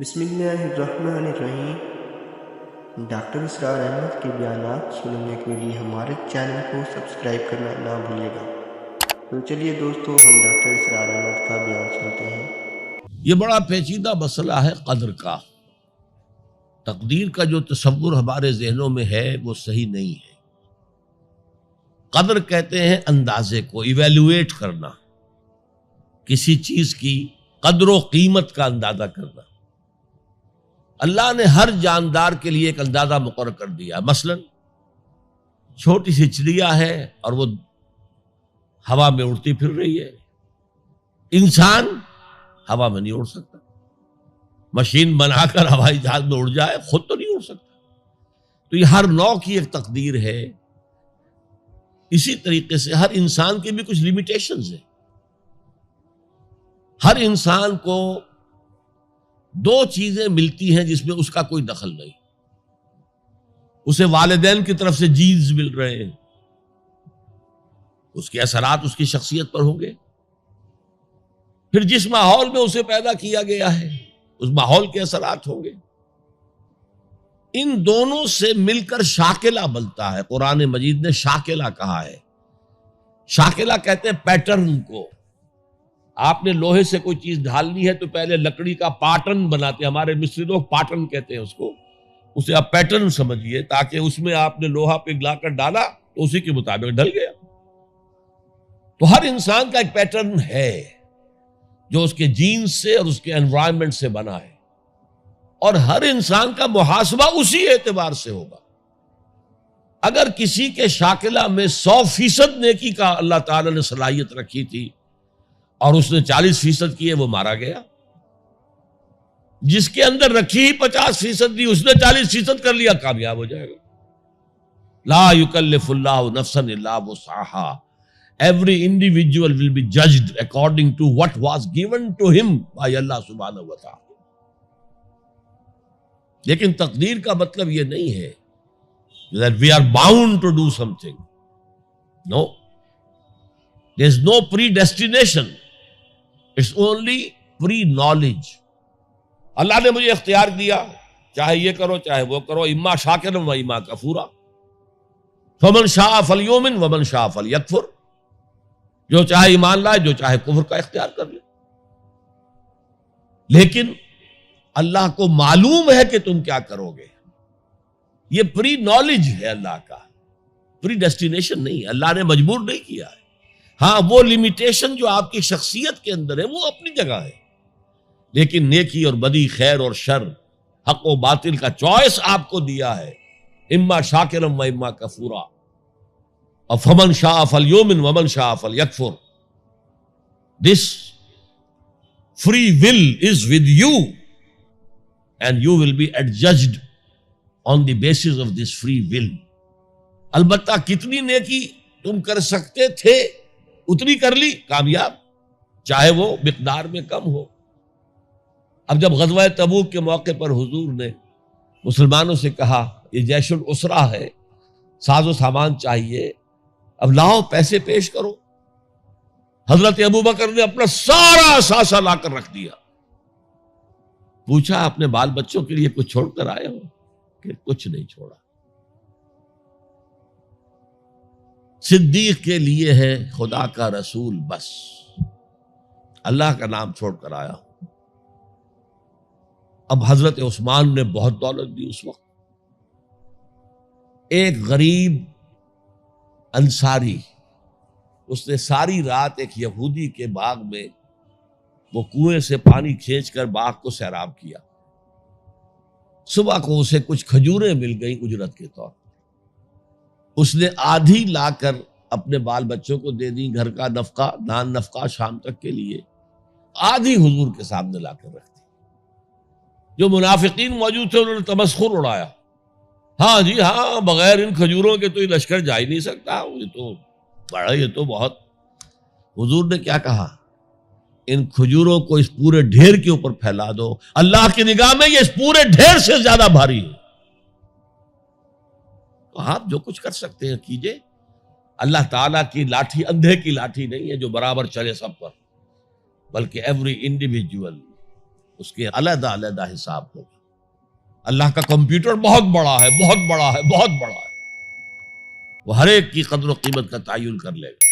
بسم اللہ الرحمن الرحیم۔ ڈاکٹر اسرار احمد کے بیانات سننے کے لیے ہمارے چینل کو سبسکرائب کرنا نہ بھولیے گا۔ تو چلیے دوستو، ہم ڈاکٹر اسرار احمد کا بیان سنتے ہیں۔ یہ بڑا پیچیدہ مسئلہ ہے قدر کا۔ تقدیر کا جو تصور ہمارے ذہنوں میں ہے وہ صحیح نہیں ہے۔ قدر کہتے ہیں اندازے کو، ایویلویٹ کرنا، کسی چیز کی قدر و قیمت کا اندازہ کرنا۔ اللہ نے ہر جاندار کے لیے ایک اندازہ مقرر کر دیا۔ مثلا چھوٹی سی چڑیا ہے اور وہ ہوا میں اڑتی پھر رہی ہے۔ انسان ہوا میں نہیں اڑ سکتا، مشین بنا کر ہوائی جہاز میں اڑ جائے، خود تو نہیں اڑ سکتا۔ تو یہ ہر نوع کی ایک تقدیر ہے۔ اسی طریقے سے ہر انسان کے بھی کچھ لیمیٹیشنز ہیں۔ ہر انسان کو دو چیزیں ملتی ہیں جس میں اس کا کوئی دخل نہیں۔ اسے والدین کی طرف سے جینز مل رہے ہیں، اس کے اثرات اس کی شخصیت پر ہوں گے۔ پھر جس ماحول میں اسے پیدا کیا گیا ہے اس ماحول کے اثرات ہوں گے۔ ان دونوں سے مل کر شاکلہ بنتا ہے۔ قرآن مجید نے شاکلہ کہا ہے۔ شاکلہ کہتے ہیں پیٹرن کو۔ آپ نے لوہے سے کوئی چیز ڈھالنی ہے تو پہلے لکڑی کا پاٹرن بناتے ہیں، ہمارے مصری لوگ پاٹرن کہتے ہیں اس کو، اسے آپ پیٹرن سمجھیے، تاکہ اس میں آپ نے لوہا پگھلا کر ڈالا تو اسی کے مطابق ڈھل گیا۔ تو ہر انسان کا ایک پیٹرن ہے جو اس کے جینز سے اور اس کے انوائرمنٹ سے بنا ہے، اور ہر انسان کا محاسبہ اسی اعتبار سے ہوگا۔ اگر کسی کے شاکلہ میں 100% نیکی کا اللہ تعالی نے صلاحیت رکھی تھی اور اس نے 40% کی ہے، وہ مارا گیا۔ جس کے اندر رکھی 50% دی، اس نے 40% کر لیا، کامیاب ہو جائے گا۔ لا یکلف اللہ نفسا الا وسعها۔ Every individual will be judged according to what was given to him by Allah subhanahu wa ta'ala۔ لیکن تقدیر کا مطلب یہ نہیں ہے that we are bound to do something. No. There is no predestination. It's only pre-knowledge۔ اللہ نے مجھے اختیار دیا، چاہے یہ کرو چاہے وہ کرو، اما شاکرا و اما کفورا، فمن شاء فلیؤمن ومن شاء فلیکفر۔ جو چاہے ایمان لائے، جو چاہے کفر کا اختیار کر لے۔ لیکن اللہ کو معلوم ہے کہ تم کیا کرو گے۔ یہ پری نالج ہے اللہ کا، پری ڈیسٹینیشن نہیں ہے۔ اللہ نے مجبور نہیں کیا ہے۔ ہاں، وہ لمیٹیشن جو آپ کی شخصیت کے اندر ہے وہ اپنی جگہ ہے، لیکن نیکی اور بدی، خیر اور شر، حق و باطل کا چوائس آپ کو دیا ہے، اما شاکرا و اما کفورا، اور فمن شاء فلیؤمن ومن شاء فلیکفر۔ This free will is with you and you will be adjudged on the basis of this free will۔ البتہ کتنی نیکی تم کر سکتے تھے اتنی کر لی، کامیاب، چاہے وہ مقدار میں کم ہو۔ اب جب غزوہ تبوک کے موقع پر حضور نے مسلمانوں سے کہا یہ جیش العسرہ ہے، ساز و سامان چاہیے، اب لاؤ پیسے پیش کرو، حضرت ابوبکر نے اپنا سارا اثاثہ لا کر رکھ دیا۔ پوچھا اپنے بال بچوں کے لیے کچھ چھوڑ کر آئے ہو؟ کہ کچھ نہیں چھوڑا۔ صدیق کے لیے ہے خدا کا رسول، بس اللہ کا نام چھوڑ کر آیا ہوں۔ اب حضرت عثمان نے بہت دولت دی اس وقت۔ ایک غریب انصاری، اس نے ساری رات ایک یہودی کے باغ میں وہ کنویں سے پانی کھینچ کر باغ کو سیراب کیا۔ صبح کو اسے کچھ کھجوریں مل گئیں اجرت کے طور پر۔ اس نے آدھی لا کر اپنے بال بچوں کو دے دی، گھر کا نفقہ، نان نفقہ شام تک کے لیے، آدھی حضور کے سامنے لا کر رکھ دی۔ جو منافقین موجود تھے انہوں نے تمسخر اڑایا، ہاں جی ہاں، بغیر ان کھجوروں کے تو یہ لشکر جا ہی نہیں سکتا، یہ تو بہت۔ حضور نے کیا کہا؟ ان کھجوروں کو اس پورے ڈھیر کے اوپر پھیلا دو، اللہ کی نگاہ میں یہ اس پورے ڈھیر سے زیادہ بھاری ہے۔ تو آپ جو کچھ کر سکتے ہیں کیجئے۔ اللہ تعالیٰ کی لاٹھی اندھے کی لاٹھی نہیں ہے جو برابر چلے سب پر، بلکہ ایوری انڈیویجول اس کے علیحدہ علیحدہ حساب ہوگا. اللہ کا کمپیوٹر بہت بڑا ہے، بہت بڑا ہے، بہت بڑا ہے. وہ ہر ایک کی قدر و قیمت کا تعین کر لے گا.